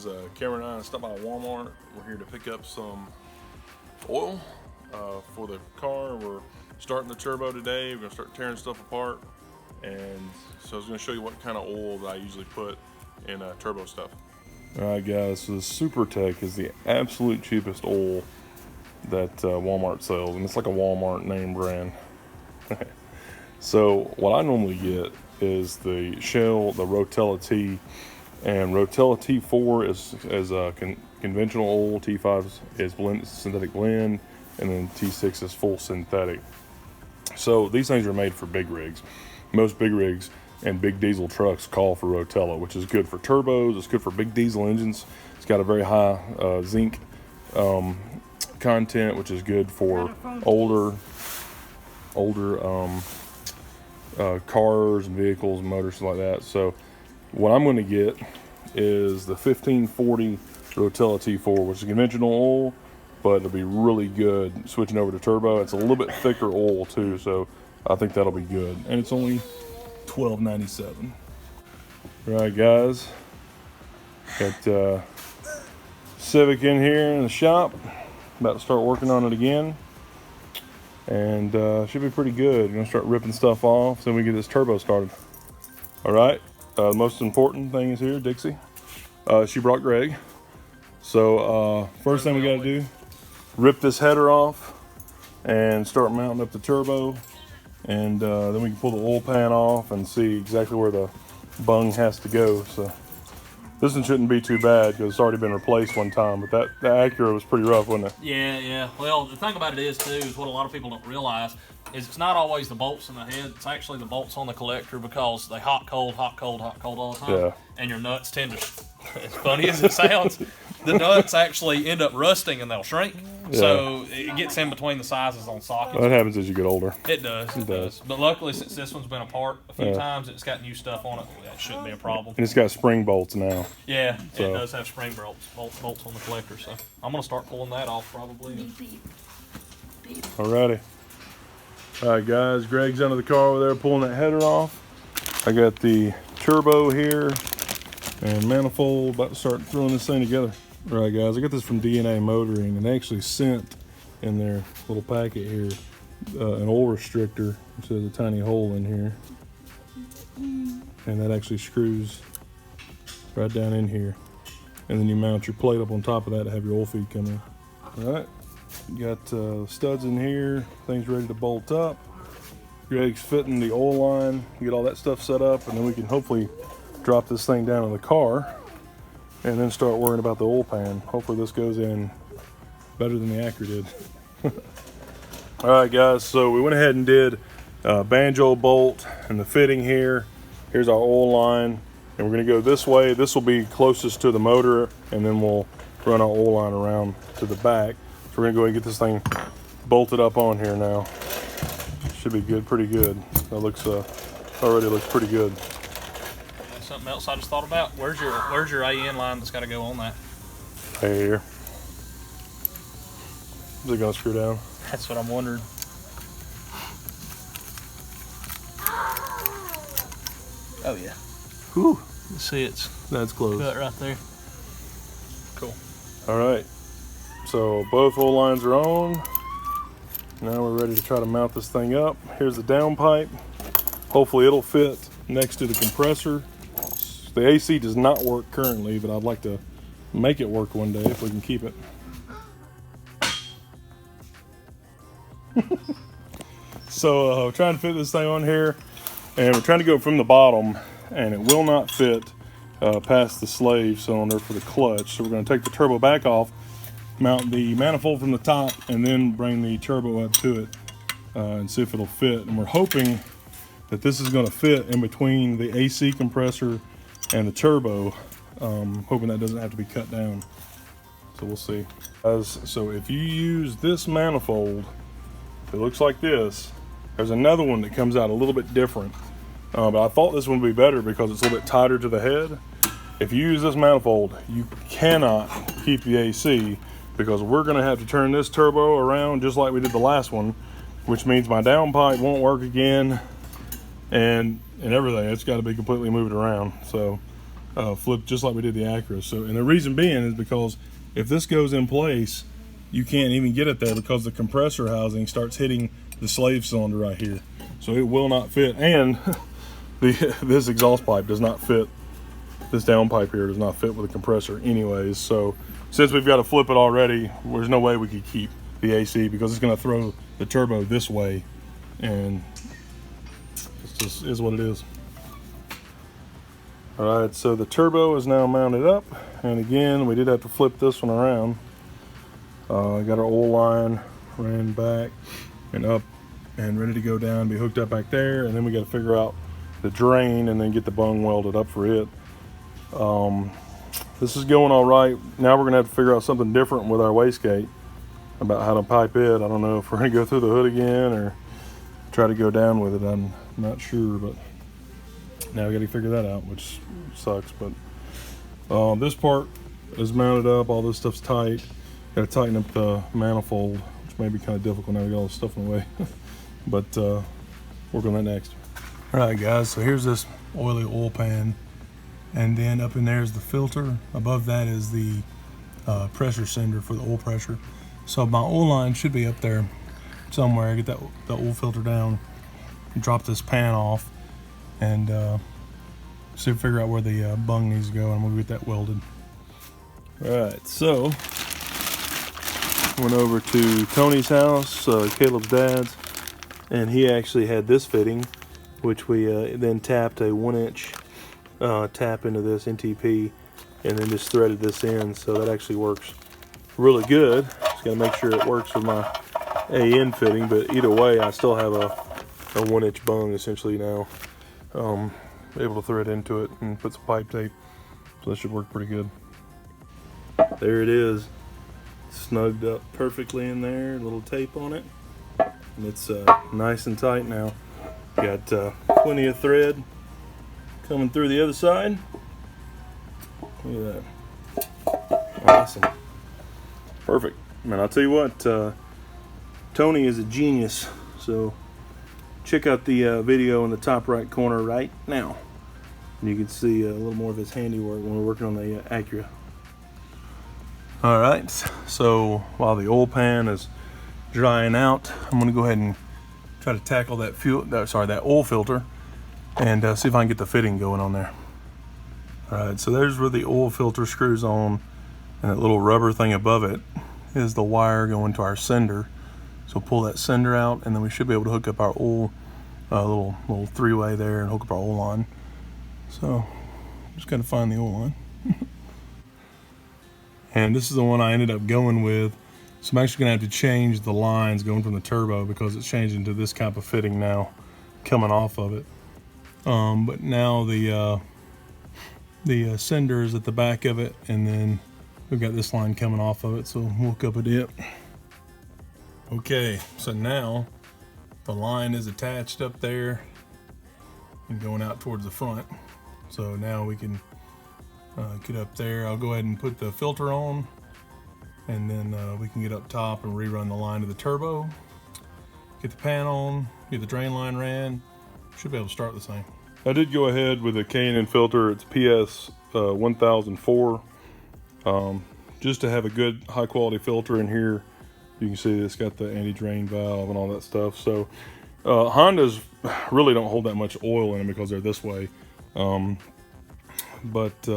guys, Cameron and I stopped by Walmart. We're here to pick up some oil for the car. We're starting the turbo today. We're gonna start tearing stuff apart, and so I was gonna show you what kind of oil that I usually put in turbo stuff. All right, guys, so the SuperTech is the absolute cheapest oil that Walmart sells, and it's like a Walmart name brand. So what I normally get is the Shell, the Rotella T, and Rotella T4 is a conventional oil, T5 is synthetic blend, and then T6 is full synthetic. So these things are made for big rigs. Most big rigs and big diesel trucks call for Rotella, which is good for turbos, it's good for big diesel engines. It's got a very high zinc content, which is good for older cars and vehicles and motors like that. So what I'm going to get is the 1540 Rotella T4, which is conventional oil, but it'll be really good switching over to turbo. It's a little bit thicker oil too, so I think that'll be good. And it's only $12.97. All right, guys, got Civic in here in the shop, about to start working on it again, and should be pretty good. I'm gonna start ripping stuff off so we can get this turbo started. All right, the most important thing is here, Dixie. She brought Greg. So first thing we gotta do, rip this header off and start mounting up the turbo, and then we can pull the oil pan off and see exactly where the bung has to go. So this one shouldn't be too bad because it's already been replaced one time, but that Acura was pretty rough, wasn't it? Yeah. Well, the thing about it is too, is what a lot of people don't realize is it's not always the bolts in the head, it's actually the bolts on the collector, because they hot cold all the time. Yeah. And your nuts tend to, as funny as it sounds, the nuts actually end up rusting and they'll shrink. Yeah. So it gets in between the sizes on sockets. Well, that happens as you get older. It does. It does. But luckily, since this one's been apart a few times, it's got new stuff on it. That shouldn't be a problem. And it's got spring bolts now. Yeah, so it does have spring bolts on the collector. So I'm going to start pulling that off probably. Alrighty. Alright, guys, Greg's under the car over there pulling that header off. I got the turbo here and manifold, about to start throwing this thing together. Alright, guys, I got this from DNA Motoring, and they actually sent in their little packet here an oil restrictor, which has a tiny hole in here, and that actually screws right down in here, and then you mount your plate up on top of that to have your oil feed come in. Alright, got studs in here, things ready to bolt up. Greg's fitting the oil line, get all that stuff set up, and then we can hopefully drop this thing down in the car and then start worrying about the oil pan. Hopefully this goes in better than the Acura did. All right, guys, so we went ahead and did banjo bolt and the fitting here. Here's our oil line, and we're gonna go this way. This will be closest to the motor, and then we'll run our oil line around to the back. So we're gonna go ahead and get this thing bolted up on here now. Should be good, pretty good. That looks, already looks pretty good. Something else I just thought about. Where's your AN line that's got to go on that? Right here. Is it gonna screw down? That's what I'm wondering. Oh yeah. Whew. You see that's close. Cut right there. Cool. All right. So both oil lines are on. Now we're ready to try to mount this thing up. Here's the downpipe. Hopefully it'll fit next to the compressor. The AC does not work currently, but I'd like to make it work one day if we can keep it. So we're trying to fit this thing on here, and we're trying to go from the bottom, and it will not fit past the slave cylinder for the clutch. So we're going to take the turbo back off, mount the manifold from the top, and then bring the turbo up to it and see if it'll fit. And we're hoping that this is going to fit in between the AC compressor and the turbo, hoping that doesn't have to be cut down. So we'll see. So if you use this manifold, it looks like this. There's another one that comes out a little bit different, but I thought this one would be better because it's a little bit tighter to the head. If you use this manifold, you cannot keep the AC, because we're gonna have to turn this turbo around just like we did the last one, which means my downpipe won't work again, and everything. It's got to be completely moved around. So flip just like we did the Acura. So, and the reason being is because if this goes in place, you can't even get it there because the compressor housing starts hitting the slave cylinder right here. So it will not fit, and this exhaust pipe does not fit. This downpipe here does not fit with the compressor anyways. So since we've got to flip it already, there's no way we could keep the AC because it's going to throw the turbo this way, and it just is what it is. All right, so the turbo is now mounted up, and again, we did have to flip this one around. I got our oil line ran back and up and ready to go down, be hooked up back there, and then we got to figure out the drain and then get the bung welded up for it. This is going all right. Now we're gonna have to figure out something different with our wastegate about how to pipe it. I don't know if we're gonna go through the hood again or try to go down with it. I'm not sure, but now we got to figure that out, which sucks. But this part is mounted up. All this stuff's tight. Got to tighten up the manifold, which may be kind of difficult now we got all this stuff in the way. But work on that next. All right, guys. So here's this oily oil pan, and then up in there is the filter. Above that is the pressure sender for the oil pressure. So my oil line should be up there somewhere. Get the oil filter down, drop this pan off, and see if we figure out where the bung needs to go, and we'll get that welded. All right, so went over to Tony's house, Caleb's dad's, and he actually had this fitting, which we then tapped a 1-inch tap into this NTP, and then just threaded this in. So that actually works really good. Just got to make sure it works with my AN fitting, but either way, I still have a 1-inch bung essentially now. Able to thread into it and put some pipe tape, so that should work pretty good. There it is, snugged up perfectly in there, a little tape on it, and it's nice and tight now. Got plenty of thread coming through the other side. Look at that, awesome, perfect. Man, I'll tell you what, Tony is a genius. So check out the video in the top right corner right now, and you can see a little more of his handiwork when we're working on the Acura. All right, so while the oil pan is drying out, I'm going to go ahead and try to tackle that that oil filter, and see if I can get the fitting going on there. All right, so there's where the oil filter screws on, and that little rubber thing above it is the wire going to our sender. So pull that sender out, and then we should be able to hook up our oil, little three-way there, and hook up our oil line. So just got to find the oil line. And this is the one I ended up going with. So I'm actually gonna have to change the lines going from the turbo because it's changing to this type of fitting now, coming off of it. But now the sender is at the back of it, and then we've got this line coming off of it. So we'll hook up a dip. Okay, so now the line is attached up there and going out towards the front. So now we can get up there. I'll go ahead and put the filter on, and then we can get up top and rerun the line to the turbo, get the pan on, get the drain line ran. Should be able to start the same. I did go ahead with a K&N filter. It's PS 1004, just to have a good high quality filter in here. You can see it's got the anti-drain valve and all that stuff. So Hondas really don't hold that much oil in them because they're this way. But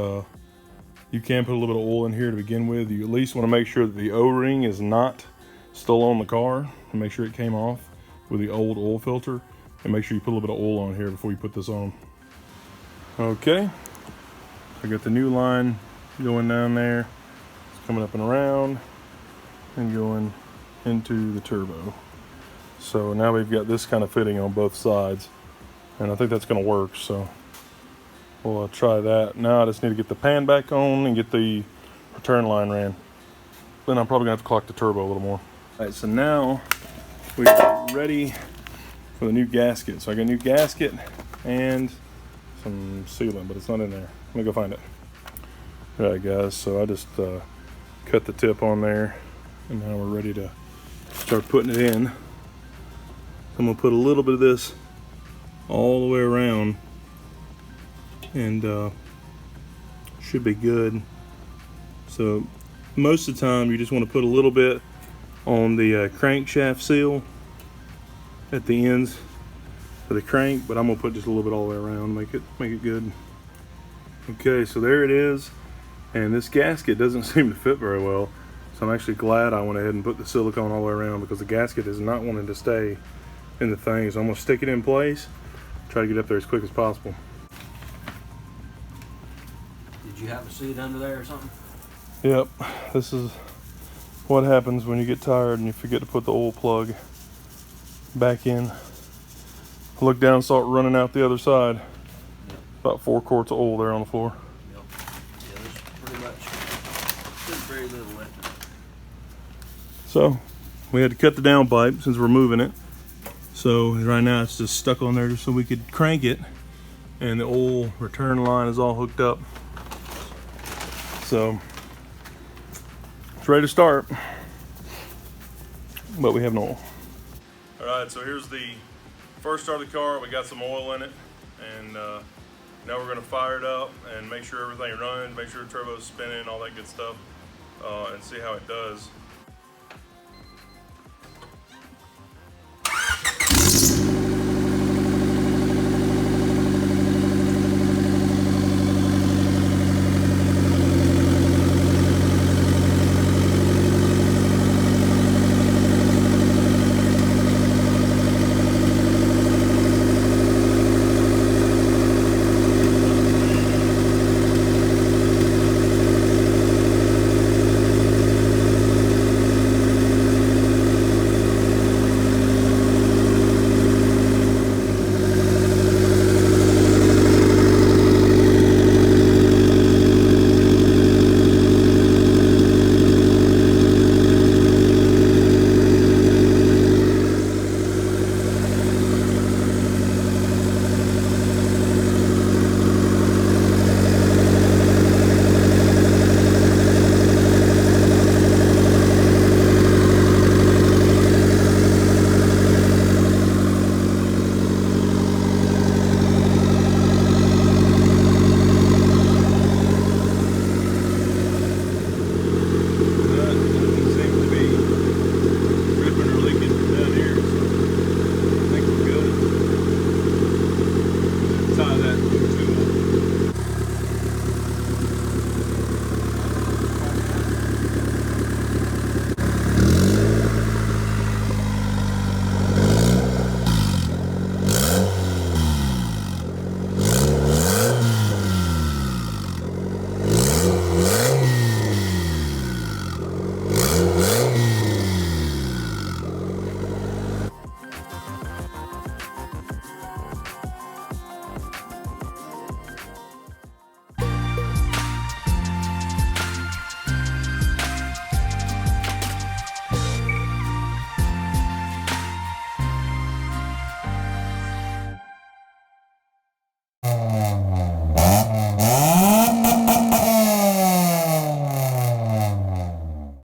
you can put a little bit of oil in here to begin with. You at least want to make sure that the O-ring is not still on the car, and make sure it came off with the old oil filter, and make sure you put a little bit of oil on here before you put this on. Okay, I got the new line going down there. It's coming up and around and going into the turbo. So now we've got this kind of fitting on both sides, and I think that's going to work. So we'll try that. Now I just need to get the pan back on and get the return line ran. Then I'm probably gonna have to clock the turbo a little more. All right, so now we're ready for the new gasket. So I got a new gasket and some sealant, but it's not in there. Let me go find it. All right, guys, so I just cut the tip on there, and now we're ready to start putting it in. I'm gonna put a little bit of this all the way around, and should be good. So most of the time you just want to put a little bit on the crankshaft seal at the ends of the crank, but I'm gonna put just a little bit all the way around, make it good. Okay, so there it is, and this gasket doesn't seem to fit very well, so I'm actually glad I went ahead and put the silicone all the way around, because the gasket is not wanting to stay in the thing. So I'm gonna stick it in place, try to get up there as quick as possible. Did you have a seat under there or something? Yep, this is what happens when you get tired and you forget to put the oil plug back in. I looked down and saw it running out the other side. Yep. About 4 quarts of oil there on the floor. Yep. Yeah, there's pretty much, there's very little left in it. So we had to cut the downpipe since we're moving it. So right now it's just stuck on there just so we could crank it, and the oil return line is all hooked up. So it's ready to start, but we have no oil. All right, so here's the first start of the car. We got some oil in it, and now we're gonna fire it up and make sure everything runs, make sure the turbo's spinning, all that good stuff, and see how it does.